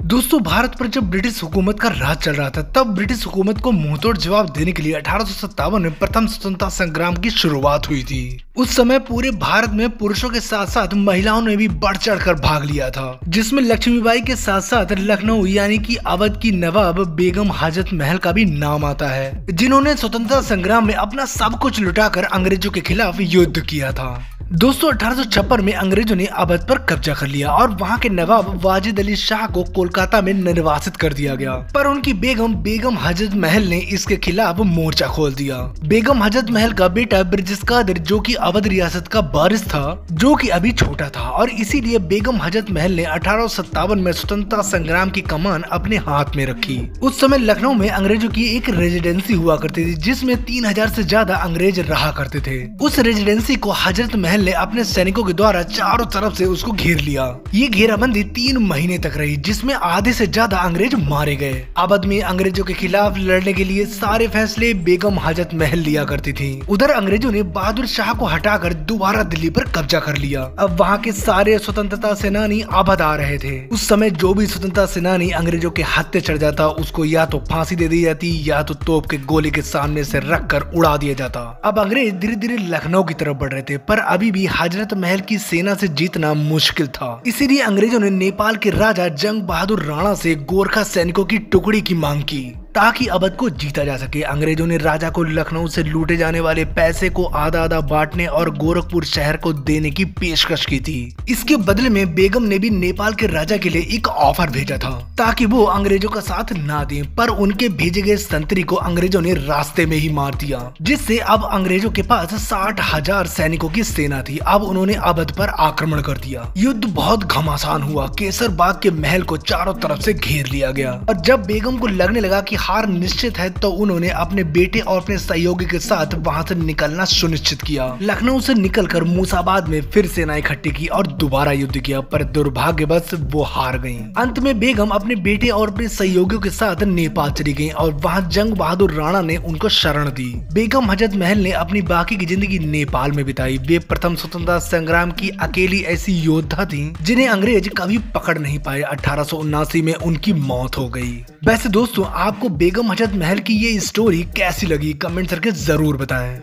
दोस्तों, भारत पर जब ब्रिटिश हुकूमत का राज चल रहा था तब ब्रिटिश हुकूमत को मुंहतोड़ जवाब देने के लिए 1857 में प्रथम स्वतंत्रता संग्राम की शुरुआत हुई थी। उस समय पूरे भारत में पुरुषों के साथ साथ महिलाओं ने भी बढ़ चढ़ कर भाग लिया था, जिसमें लक्ष्मीबाई के साथ साथ लखनऊ यानी कि अवध की नवाब बेगम हाजत महल का भी नाम आता है, जिन्होंने स्वतंत्रता संग्राम में अपना सब कुछ लुटाकर अंग्रेजों के खिलाफ युद्ध किया था। दोस्तों, 1856 में अंग्रेजों ने अवध पर कब्जा कर लिया और वहां के नवाब वाजिद अली शाह को कोलकाता में निर्वासित कर दिया गया, पर उनकी बेगम हजरत महल ने इसके खिलाफ मोर्चा खोल दिया। बेगम हजरत महल का बेटा ब्रिजेश कादर, जो कि अवध रियासत का वारिस था, जो कि अभी छोटा था, और इसीलिए बेगम हजरत महल ने 1857 में स्वतंत्रता संग्राम की कमान अपने हाथ में रखी। उस समय लखनऊ में अंग्रेजों की एक रेजिडेंसी हुआ करती थी, जिसमें 3000 से ज्यादा अंग्रेज रहा करते थे। उस रेजिडेंसी को हजरत महल ने अपने सैनिकों के द्वारा चारों तरफ से उसको घेर लिया। ये घेराबंदी 3 महीने तक रही, जिसमें आधे से ज्यादा अंग्रेज मारे गए। अवध में अंग्रेजों के खिलाफ लड़ने के लिए सारे फैसले बेगम हाजत महल लिया करती थी। उधर अंग्रेजों ने बहादुर शाह को हटाकर दोबारा दिल्ली पर कब्जा कर लिया। अब वहाँ के सारे स्वतंत्रता सेनानी अवध आ रहे थे। उस समय जो भी स्वतंत्रता सेनानी अंग्रेजों के हत्थे चढ़ जाता, उसको या तो फांसी दे दी जाती या तो तोप के गोले के सामने से रखकर उड़ा दिया जाता। अब अंग्रेज धीरे धीरे लखनऊ की तरफ बढ़ रहे थे, पर अभी भी हजरत महल की सेना से जीतना मुश्किल था। इसीलिए अंग्रेजों ने नेपाल के राजा जंग बहादुर राणा से गोरखा सैनिकों की टुकड़ी की मांग की ताकि अवध को जीता जा सके। अंग्रेजों ने राजा को लखनऊ से लूटे जाने वाले पैसे को आधा आधा बांटने और गोरखपुर शहर को देने की पेशकश की थी। इसके बदले में बेगम ने भी नेपाल के राजा के लिए एक ऑफर भेजा था ताकि वो अंग्रेजों का साथ ना दें, पर उनके भेजे गए संतरी को अंग्रेजों ने रास्ते में ही मार दिया, जिससे अब अंग्रेजों के पास 60,000 सैनिकों की सेना थी। अब उन्होंने अवध पर आक्रमण कर दिया। युद्ध बहुत घमासान हुआ। केसर बाग के महल को चारों तरफ से घेर लिया गया और जब बेगम को लगने लगा कि हार निश्चित है तो उन्होंने अपने बेटे और अपने सहयोगी के साथ वहां से निकलना सुनिश्चित किया। लखनऊ से निकलकर मूसाबाद में फिर सेना इकट्ठी की और दोबारा युद्ध किया, पर दुर्भाग्यवश वो हार गईं। अंत में बेगम अपने बेटे और अपने सहयोगियों के साथ नेपाल चली गईं और वहां जंग बहादुर राणा ने उनको शरण दी। बेगम हजरत महल ने अपनी बाकी की जिंदगी नेपाल में बिताई। वे प्रथम स्वतंत्रता संग्राम की अकेली ऐसी योद्धा थी जिन्हें अंग्रेज कभी पकड़ नहीं पाए। 1879 में उनकी मौत हो गई। वैसे दोस्तों, आपको बेगम हजरत महल की ये स्टोरी कैसी लगी कमेंट करके जरूर बताएं।